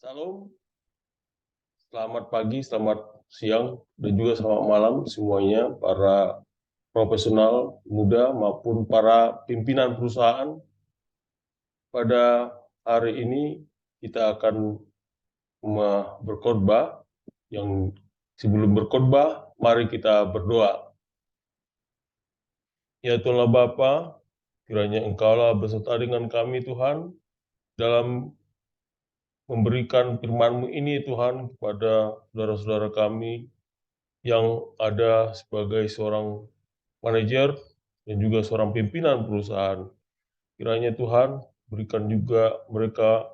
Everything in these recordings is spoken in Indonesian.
Salam, selamat pagi, selamat siang, dan juga selamat malam semuanya, para profesional muda maupun para pimpinan perusahaan. Pada hari ini kita akan berkhotbah. Yang sebelum berkhotbah, mari kita berdoa. Ya Tuhan Bapa, kiranya Engkaulah beserta dengan kami Tuhan dalam memberikan firman-Mu ini Tuhan kepada saudara-saudara kami yang ada sebagai seorang manajer dan juga seorang pimpinan perusahaan. Kiranya Tuhan berikan juga mereka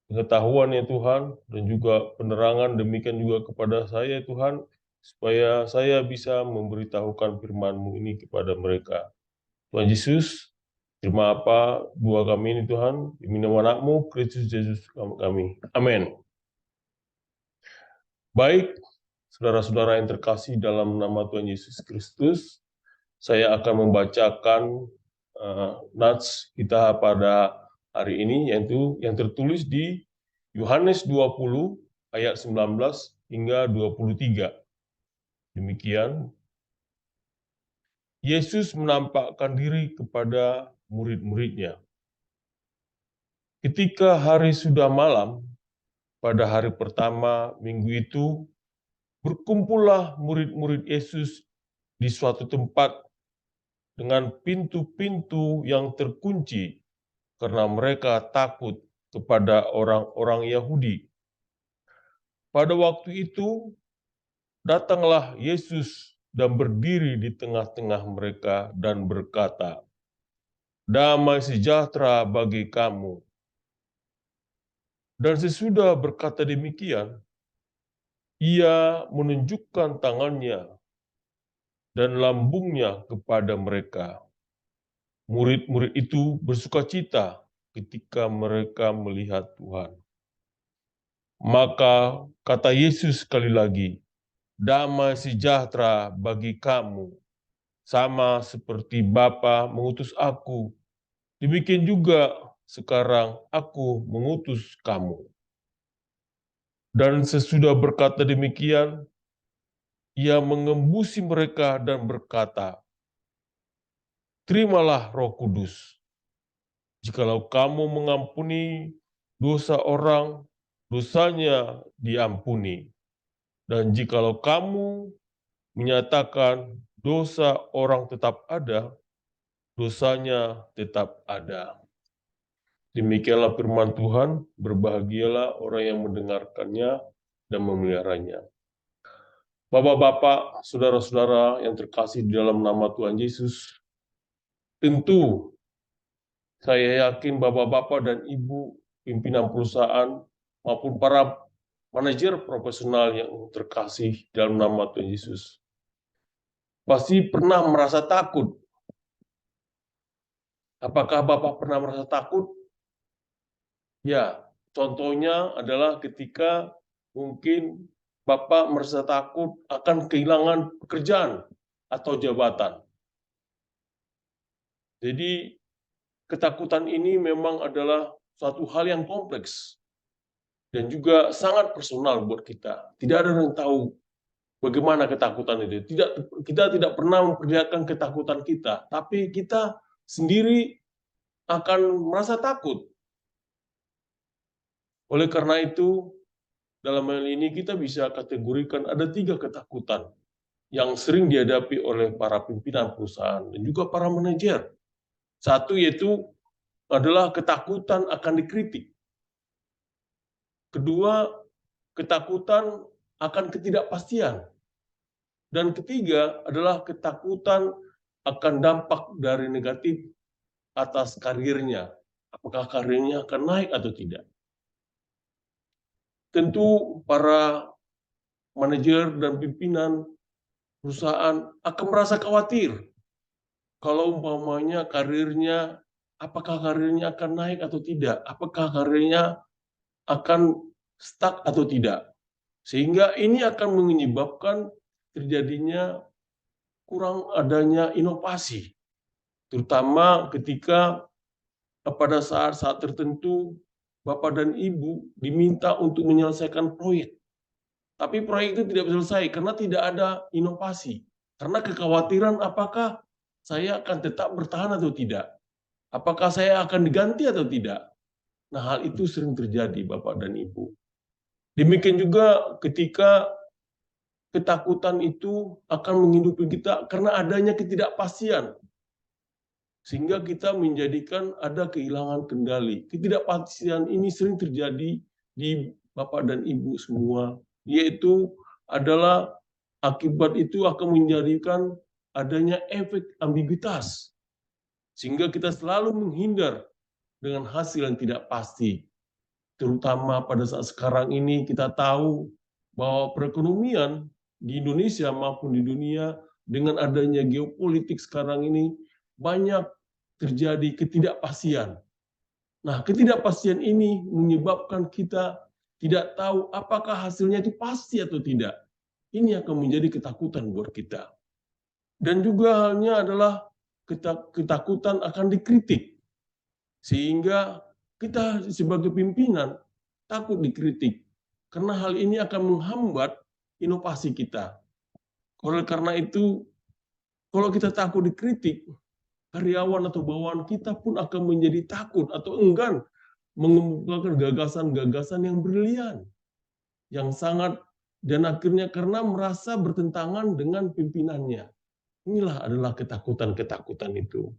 pengetahuan ya Tuhan dan juga penerangan, demikian juga kepada saya Tuhan, supaya saya bisa memberitahukan firman-Mu ini kepada mereka. Tuhan Yesus, terima apa doa kami ini Tuhan, demi nama anak-Mu, Kristus Yesus kami. Amin. Baik, saudara-saudara yang terkasih dalam nama Tuhan Yesus Kristus, saya akan membacakan nats kita pada hari ini, yaitu yang tertulis di Yohanes 20 ayat 19 hingga 23. Demikian, Yesus menampakkan diri kepada murid-muridnya. Ketika hari sudah malam, pada hari pertama minggu itu, berkumpullah murid-murid Yesus di suatu tempat dengan pintu-pintu yang terkunci karena mereka takut kepada orang-orang Yahudi. Pada waktu itu, datanglah Yesus dan berdiri di tengah-tengah mereka dan berkata, "Damai sejahtera bagi kamu." Dan sesudah berkata demikian, ia menunjukkan tangannya dan lambungnya kepada mereka. Murid-murid itu bersukacita ketika mereka melihat Tuhan. Maka kata Yesus sekali lagi, "Damai sejahtera bagi kamu, sama seperti Bapa mengutus aku, demikian juga sekarang aku mengutus kamu." Dan sesudah berkata demikian, ia mengembusi mereka dan berkata, "Terimalah Roh Kudus. Jikalau kamu mengampuni dosa orang, dosanya diampuni. Dan jikalau kamu menyatakan dosa orang tetap ada, dosanya tetap ada." Demikianlah firman Tuhan, berbahagialah orang yang mendengarkannya dan memeliharanya. Bapak-bapak, saudara-saudara yang terkasih di dalam nama Tuhan Yesus, tentu saya yakin bapak-bapak dan ibu pimpinan perusahaan maupun para manajer profesional yang terkasih dalam nama Tuhan Yesus pasti pernah merasa takut. Apakah Bapak pernah merasa takut? Ya, contohnya adalah ketika mungkin Bapak merasa takut akan kehilangan pekerjaan atau jabatan. Jadi, ketakutan ini memang adalah suatu hal yang kompleks dan juga sangat personal buat kita. Tidak ada yang tahu bagaimana ketakutan itu. Kita tidak pernah memperlihatkan ketakutan kita, tapi kita sendiri akan merasa takut. Oleh karena itu, dalam hal ini kita bisa kategorikan ada 3 ketakutan yang sering dihadapi oleh para pimpinan perusahaan dan juga para manajer. Satu yaitu adalah ketakutan akan dikritik. Kedua, ketakutan akan ketidakpastian. Dan ketiga adalah ketakutan akan dampak dari negatif atas karirnya. Apakah karirnya akan naik atau tidak? Tentu para manajer dan pimpinan perusahaan akan merasa khawatir kalau umpamanya karirnya, apakah karirnya akan naik atau tidak? Apakah karirnya akan stuck atau tidak? Sehingga ini akan menyebabkan terjadinya kurang adanya inovasi, terutama ketika pada saat-saat tertentu Bapak dan Ibu diminta untuk menyelesaikan proyek. Tapi proyek itu tidak selesai karena tidak ada inovasi. Karena kekhawatiran apakah saya akan tetap bertahan atau tidak. Apakah saya akan diganti atau tidak. Nah, hal itu sering terjadi, Bapak dan Ibu. Demikian juga ketika ketakutan itu akan menghidupi kita karena adanya ketidakpastian. Sehingga kita menjadikan ada kehilangan kendali. Ketidakpastian ini sering terjadi di Bapak dan Ibu semua, yaitu adalah akibat itu akan menjadikan adanya efek ambiguitas. Sehingga kita selalu menghindar dengan hasil yang tidak pasti. Terutama pada saat sekarang ini kita tahu bahwa perekonomian di Indonesia maupun di dunia dengan adanya geopolitik sekarang ini banyak terjadi ketidakpastian. Nah, ketidakpastian ini menyebabkan kita tidak tahu apakah hasilnya itu pasti atau tidak. Ini akan menjadi ketakutan buat kita. Dan juga halnya adalah ketakutan akan dikritik. Sehingga kita sebagai pimpinan takut dikritik. Karena hal ini akan menghambat inovasi kita. Oleh karena itu, kalau kita takut dikritik, karyawan atau bawahan kita pun akan menjadi takut atau enggan mengembangkan gagasan-gagasan yang brilian, yang sangat, dan akhirnya karena merasa bertentangan dengan pimpinannya. Inilah adalah ketakutan-ketakutan itu.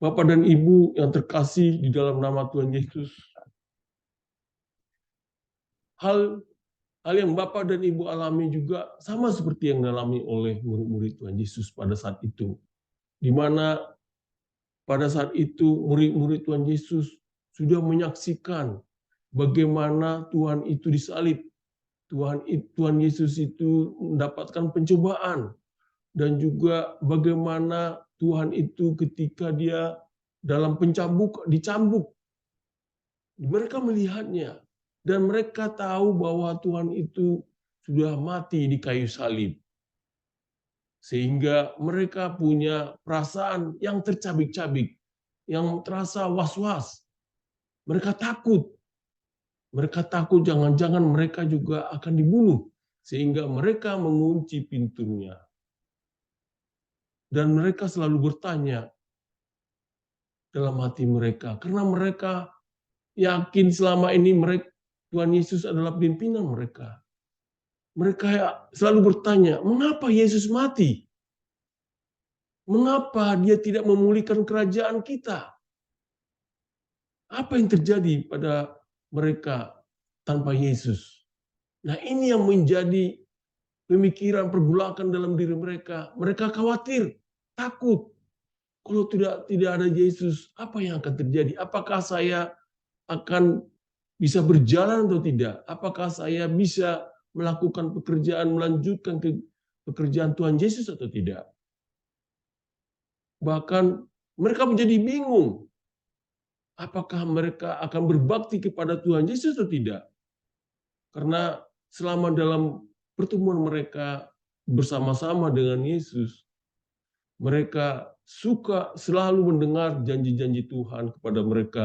Bapak dan Ibu yang terkasih di dalam nama Tuhan Yesus, hal yang Bapak dan Ibu alami juga sama seperti yang dialami oleh murid-murid Tuhan Yesus pada saat itu. Di mana pada saat itu murid-murid Tuhan Yesus sudah menyaksikan bagaimana Tuhan itu disalib. Tuhan Yesus itu mendapatkan pencobaan. Dan juga bagaimana Tuhan itu ketika dia dalam dicambuk. Mereka melihatnya. Dan mereka tahu bahwa Tuhan itu sudah mati di kayu salib. Sehingga mereka punya perasaan yang tercabik-cabik, yang terasa was-was. Mereka takut. Mereka takut jangan-jangan mereka juga akan dibunuh. Sehingga mereka mengunci pintunya. Dan mereka selalu bertanya dalam hati mereka. Karena mereka yakin selama ini Tuhan Yesus adalah pimpinan mereka. Mereka selalu bertanya, mengapa Yesus mati? Mengapa dia tidak memulihkan kerajaan kita? Apa yang terjadi pada mereka tanpa Yesus? Nah, ini yang menjadi pemikiran pergulakan dalam diri mereka. Mereka khawatir, takut. Kalau tidak ada Yesus, apa yang akan terjadi? Apakah saya akan bisa berjalan atau tidak? Apakah saya bisa melakukan pekerjaan, melanjutkan pekerjaan Tuhan Yesus atau tidak? Bahkan mereka menjadi bingung. Apakah mereka akan berbakti kepada Tuhan Yesus atau tidak? Karena selama dalam pertemuan mereka bersama-sama dengan Yesus, mereka suka selalu mendengar janji-janji Tuhan kepada mereka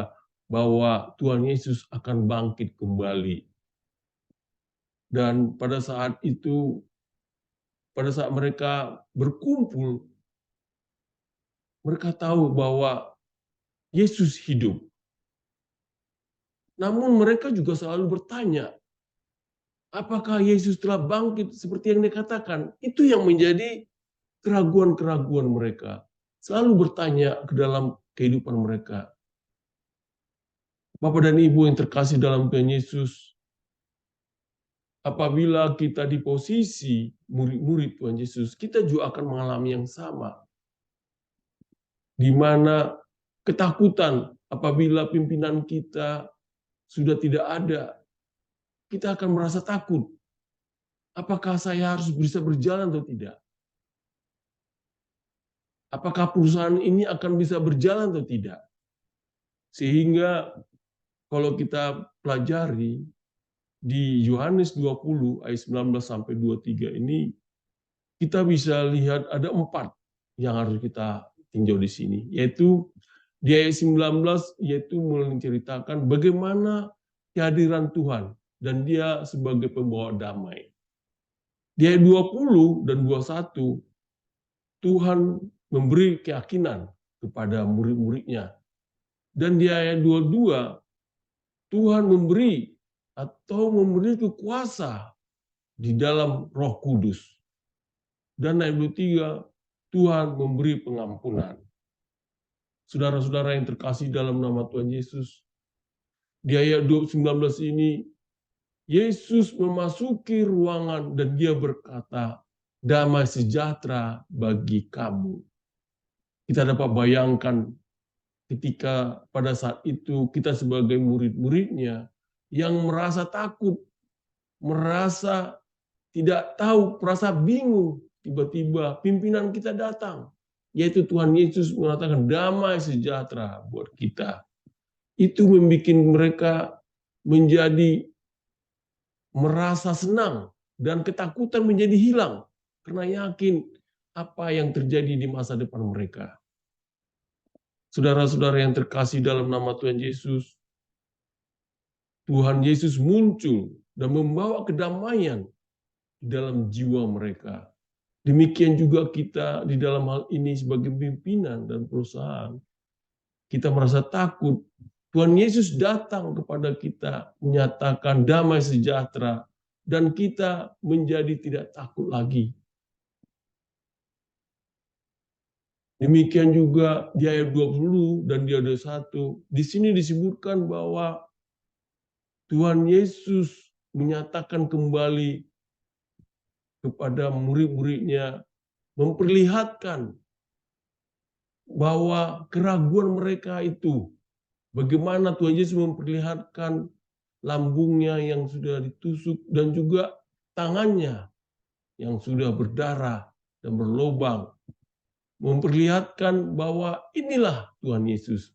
bahwa Tuhan Yesus akan bangkit kembali. Dan pada saat itu, pada saat mereka berkumpul, mereka tahu bahwa Yesus hidup. Namun mereka juga selalu bertanya, apakah Yesus telah bangkit seperti yang dikatakan? Itu yang menjadi keraguan-keraguan mereka. Selalu bertanya ke dalam kehidupan mereka. Bapak dan Ibu yang terkasih dalam Tuhan Yesus, apabila kita di posisi murid-murid Tuhan Yesus, kita juga akan mengalami yang sama. Di mana ketakutan apabila pimpinan kita sudah tidak ada, kita akan merasa takut. Apakah saya harus bisa berjalan atau tidak? Apakah perusahaan ini akan bisa berjalan atau tidak? Sehingga kalau kita pelajari di Yohanes 20 ayat 19 sampai 23 ini, kita bisa lihat ada 4 yang harus kita tinjau di sini, yaitu Di ayat 19 yaitu menceritakan bagaimana kehadiran Tuhan dan dia sebagai pembawa damai. Di ayat 20 dan 21 Tuhan memberi keyakinan kepada murid-muridnya. Dan di ayat 22 Tuhan memberi atau memberi kuasa di dalam Roh Kudus. Dan ayat 23 Tuhan memberi pengampunan. Saudara-saudara yang terkasih dalam nama Tuhan Yesus, di ayat 19 ini Yesus memasuki ruangan dan dia berkata, damai sejahtera bagi kamu. Kita dapat bayangkan ketika pada saat itu kita sebagai murid-muridnya yang merasa takut, merasa tidak tahu, merasa bingung, tiba-tiba pimpinan kita datang, yaitu Tuhan Yesus mengatakan damai sejahtera buat kita. Itu membuat mereka menjadi merasa senang dan ketakutan menjadi hilang karena yakin apa yang terjadi di masa depan mereka. Saudara-saudara yang terkasih dalam nama Tuhan Yesus, Tuhan Yesus muncul dan membawa kedamaian di dalam jiwa mereka. Demikian juga kita di dalam hal ini sebagai pimpinan dan perusahaan. Kita merasa takut. Tuhan Yesus datang kepada kita menyatakan damai sejahtera dan kita menjadi tidak takut lagi. Demikian juga di ayat 20 dan di ayat 21, di sini disebutkan bahwa Tuhan Yesus menyatakan kembali kepada murid-muridnya, memperlihatkan bahwa keraguan mereka itu, bagaimana Tuhan Yesus memperlihatkan lambungnya yang sudah ditusuk dan juga tangannya yang sudah berdarah dan berlubang, memperlihatkan bahwa inilah Tuhan Yesus.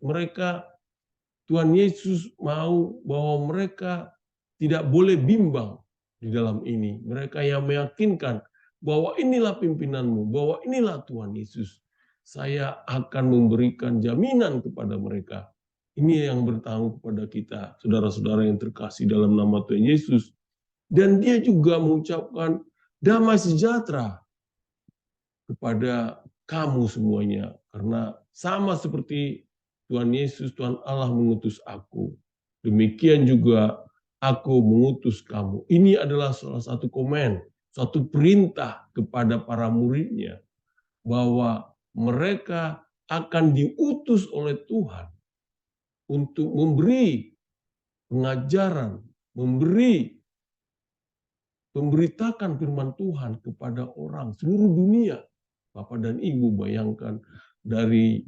Tuhan Yesus mau bahwa mereka tidak boleh bimbang di dalam ini. Mereka yang meyakinkan bahwa inilah pimpinanmu, bahwa inilah Tuhan Yesus. Saya akan memberikan jaminan kepada mereka. Ini yang bertanggung kepada kita, saudara-saudara yang terkasih dalam nama Tuhan Yesus. Dan dia juga mengucapkan damai sejahtera kepada kamu semuanya. Karena sama seperti Tuhan Yesus, Tuhan Allah mengutus aku. Demikian juga aku mengutus kamu. Ini adalah salah satu komen, suatu perintah kepada para muridnya. Bahwa mereka akan diutus oleh Tuhan untuk memberi pengajaran, memberitakan firman Tuhan kepada orang seluruh dunia. Bapak dan Ibu bayangkan dari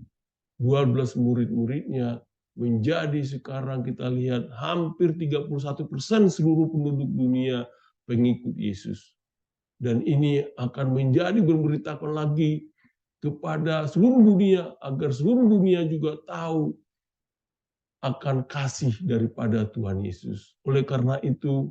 12 murid-muridnya menjadi sekarang kita lihat hampir 31% seluruh penduduk dunia pengikut Yesus. Dan ini akan menjadi memberitakan lagi kepada seluruh dunia agar seluruh dunia juga tahu akan kasih daripada Tuhan Yesus. Oleh karena itu,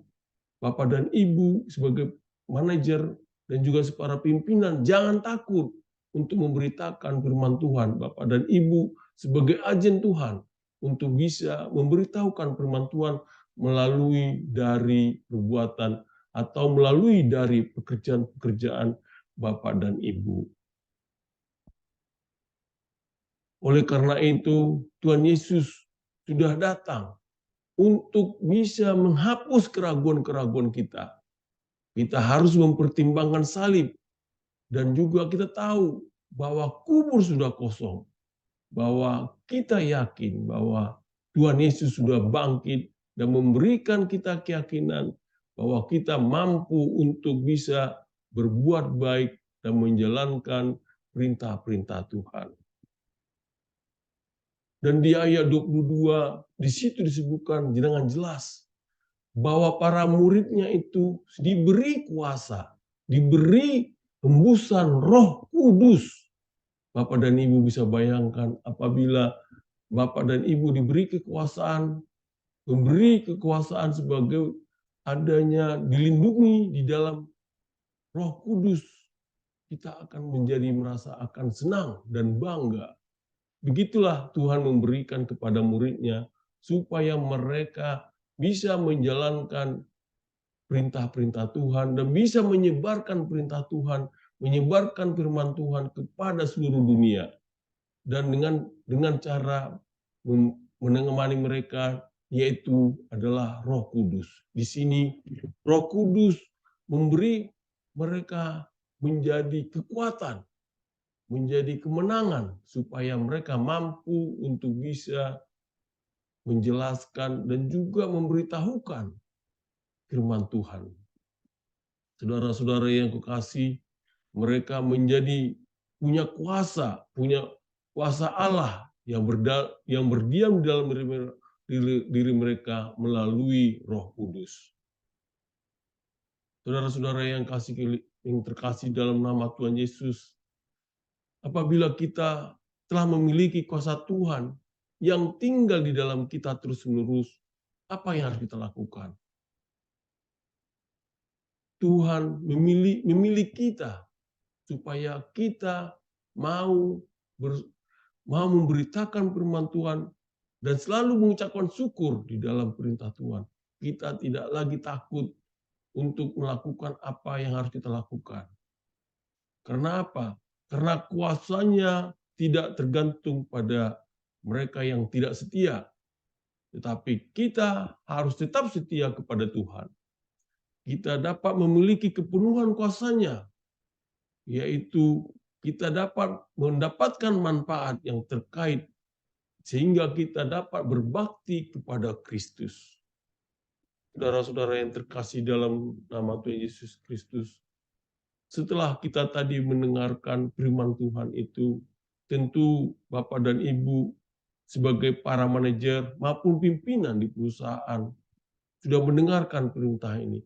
Bapak dan Ibu sebagai manajer dan juga para pimpinan jangan takut untuk memberitakan firman Tuhan. Bapak dan Ibu sebagai agen Tuhan untuk bisa memberitahukan firman Tuhan melalui dari perbuatan atau melalui dari pekerjaan-pekerjaan Bapak dan Ibu. Oleh karena itu, Tuhan Yesus sudah datang untuk bisa menghapus keraguan-keraguan kita. Kita harus mempertimbangkan salib. Dan juga kita tahu bahwa kubur sudah kosong. Bahwa kita yakin bahwa Tuhan Yesus sudah bangkit dan memberikan kita keyakinan bahwa kita mampu untuk bisa berbuat baik dan menjalankan perintah-perintah Tuhan. Dan di ayat 22, di situ disebutkan dengan jelas bahwa para muridnya itu diberi kuasa, diberi hembusan Roh Kudus. Bapak dan Ibu bisa bayangkan apabila Bapak dan Ibu diberi kekuasaan, memberi kekuasaan sebagai adanya dilindungi di dalam Roh Kudus, kita akan menjadi merasa akan senang dan bangga. Begitulah Tuhan memberikan kepada muridnya supaya mereka bisa menjalankan perintah-perintah Tuhan dan bisa menyebarkan perintah Tuhan, menyebarkan firman Tuhan kepada seluruh dunia. Dan dengan cara menemani mereka yaitu adalah Roh Kudus. Di sini Roh Kudus memberi mereka menjadi kekuatan, menjadi kemenangan supaya mereka mampu untuk bisa menjelaskan dan juga memberitahukan firman Tuhan. Saudara-saudara yang kukasihi, mereka punya kuasa Allah yang berdiam di dalam diri mereka melalui Roh Kudus. Saudara-saudara yang terkasih dalam nama Tuhan Yesus, apabila kita telah memiliki kuasa Tuhan yang tinggal di dalam kita terus-menerus, apa yang harus kita lakukan? Tuhan memilih kita supaya kita mau memberitakan firman Tuhan dan selalu mengucapkan syukur di dalam perintah Tuhan. Kita tidak lagi takut untuk melakukan apa yang harus kita lakukan. Karena apa? Karena kuasanya tidak tergantung pada mereka yang tidak setia. Tetapi kita harus tetap setia kepada Tuhan. Kita dapat memiliki kepenuhan kuasanya, yaitu kita dapat mendapatkan manfaat yang terkait sehingga kita dapat berbakti kepada Kristus. Saudara-saudara yang terkasih dalam nama Tuhan Yesus Kristus, setelah kita tadi mendengarkan firman Tuhan itu, tentu Bapak dan Ibu sebagai para manajer maupun pimpinan di perusahaan sudah mendengarkan perintah ini.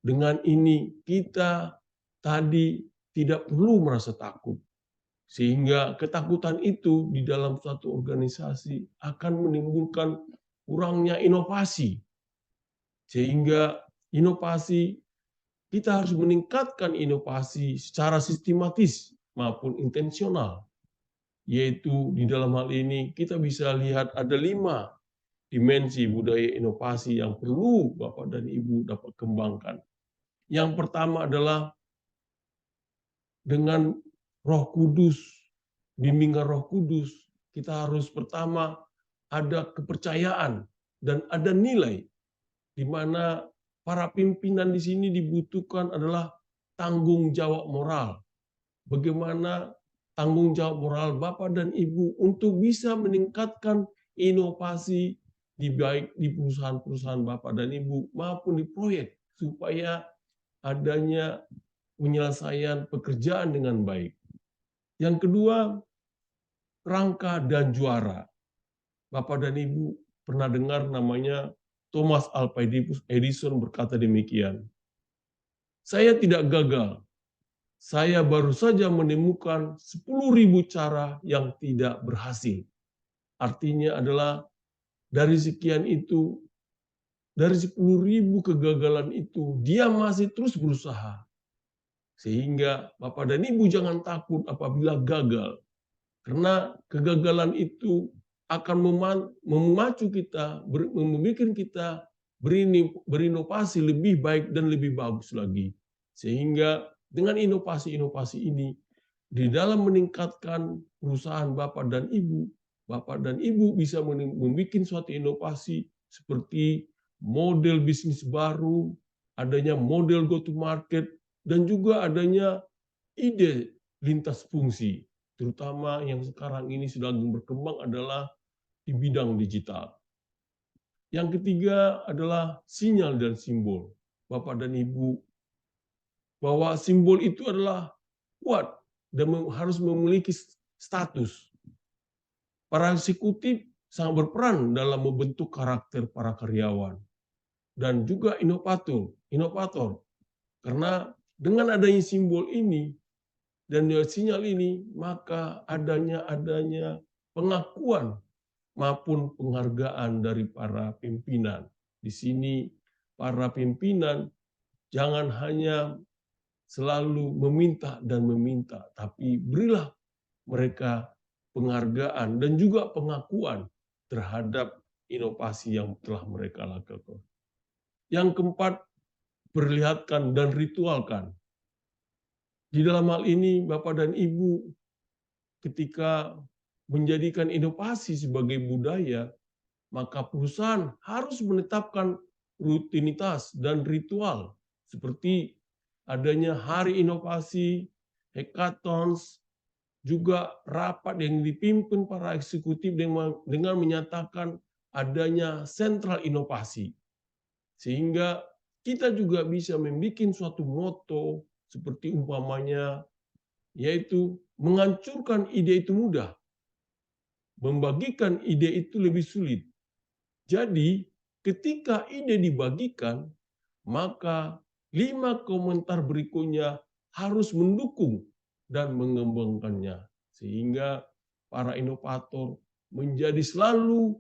Dengan ini kita tadi tidak perlu merasa takut. Sehingga ketakutan itu di dalam suatu organisasi akan menimbulkan kurangnya inovasi. Sehingga inovasi, kita harus meningkatkan inovasi secara sistematis maupun intensional. Yaitu di dalam hal ini kita bisa lihat ada 5 dimensi budaya inovasi yang perlu Bapak dan Ibu dapat kembangkan. Yang pertama adalah dengan Roh Kudus, bimbingan Roh Kudus, kita harus pertama ada kepercayaan dan ada nilai di mana para pimpinan di sini dibutuhkan adalah tanggung jawab moral. Bagaimana tanggung jawab moral Bapak dan Ibu untuk bisa meningkatkan inovasi baik di perusahaan-perusahaan Bapak dan Ibu maupun di proyek supaya adanya penyelesaian pekerjaan dengan baik. Yang kedua, rangka dan juara. Bapak dan Ibu pernah dengar namanya Thomas Alva Edison berkata demikian. Saya tidak gagal. Saya baru saja menemukan 10.000 cara yang tidak berhasil. Artinya adalah dari sekian itu, dari 10.000 kegagalan itu, dia masih terus berusaha. Sehingga Bapak dan Ibu jangan takut apabila gagal. Karena kegagalan itu akan memacu kita, membuat kita berinovasi lebih baik dan lebih bagus lagi. Sehingga dengan inovasi-inovasi ini, di dalam meningkatkan perusahaan Bapak dan Ibu bisa membuat suatu inovasi seperti model bisnis baru, adanya model go to market, dan juga adanya ide lintas fungsi, terutama yang sekarang ini sedang berkembang adalah di bidang digital. Yang ketiga adalah sinyal dan simbol. Bapak dan Ibu, bahwa simbol itu adalah kuat dan harus memiliki status. Para eksekutif sangat berperan dalam membentuk karakter para karyawan dan juga inovator. Karena dengan adanya simbol ini dan sinyal ini, maka adanya pengakuan maupun penghargaan dari para pimpinan. Di sini para pimpinan jangan hanya selalu meminta dan meminta, tapi berilah mereka penghargaan, dan juga pengakuan terhadap inovasi yang telah mereka lakukan. Yang keempat, perlihatkan dan ritualkan. Di dalam hal ini, Bapak dan Ibu, ketika menjadikan inovasi sebagai budaya, maka perusahaan harus menetapkan rutinitas dan ritual seperti adanya hari inovasi, hackathons, juga rapat yang dipimpin para eksekutif dengan menyatakan adanya sentral inovasi. Sehingga kita juga bisa membuat suatu moto seperti umpamanya, yaitu menghancurkan ide itu mudah, membagikan ide itu lebih sulit. Jadi, ketika ide dibagikan, maka 5 komentar berikutnya harus mendukung dan mengembangkannya. Sehingga para inovator menjadi selalu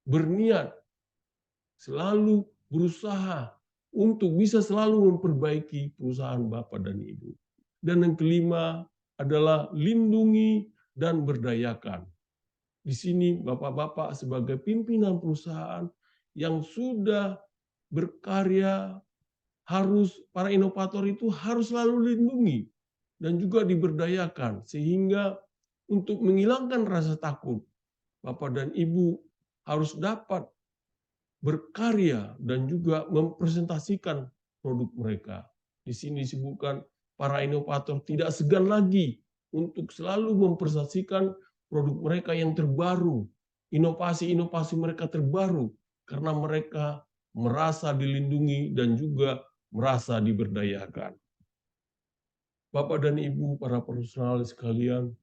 berniat, selalu berusaha untuk bisa selalu memperbaiki perusahaan Bapak dan Ibu. Dan yang kelima adalah lindungi dan berdayakan. Di sini Bapak-Bapak sebagai pimpinan perusahaan yang sudah berkarya, para inovator itu harus selalu dilindungi dan juga diberdayakan, sehingga untuk menghilangkan rasa takut, Bapak dan Ibu harus dapat berkarya dan juga mempresentasikan produk mereka. Di sini disebutkan para inovator tidak segan lagi untuk selalu mempresentasikan produk mereka yang terbaru, inovasi-inovasi mereka terbaru, karena mereka merasa dilindungi dan juga merasa diberdayakan. Bapak dan Ibu, para profesional sekalian,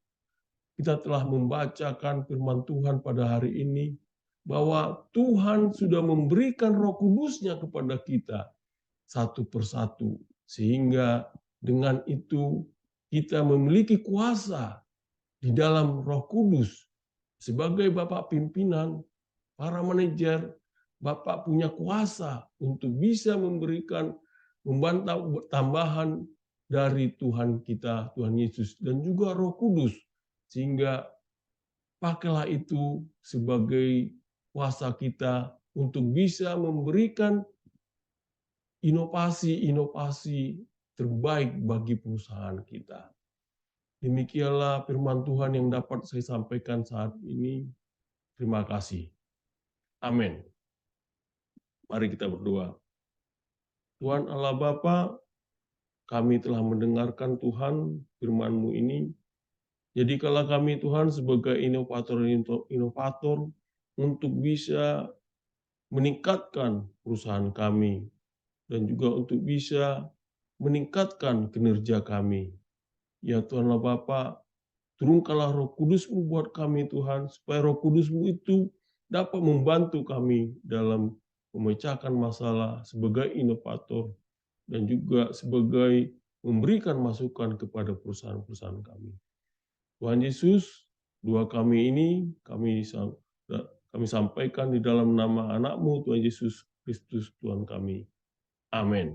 kita telah membacakan firman Tuhan pada hari ini, bahwa Tuhan sudah memberikan Roh Kudus-Nya kepada kita satu persatu. Sehingga dengan itu kita memiliki kuasa di dalam Roh Kudus. Sebagai Bapak pimpinan, para manajer, Bapak punya kuasa untuk bisa memberikan membantah tambahan dari Tuhan kita, Tuhan Yesus, dan juga Roh Kudus. Sehingga pakailah itu sebagai kuasa kita untuk bisa memberikan inovasi-inovasi terbaik bagi perusahaan kita. Demikianlah firman Tuhan yang dapat saya sampaikan saat ini. Terima kasih. Amin. Mari kita berdoa. Tuhan Allah Bapa, kami telah mendengarkan Tuhan firman-Mu ini. Jadikanlah kami Tuhan sebagai inovator untuk bisa meningkatkan perusahaan kami dan juga untuk bisa meningkatkan kinerja kami. Ya Tuhanlah Bapa, turunkanlah Roh Kudus-Mu buat kami Tuhan, supaya Roh Kudus-Mu itu dapat membantu kami dalam memecahkan masalah sebagai inovator dan juga sebagai memberikan masukan kepada perusahaan-perusahaan kami. Tuhan Yesus, doa kami ini kami sampaikan di dalam nama anak-Mu Tuhan Yesus Kristus Tuhan kami. Amin.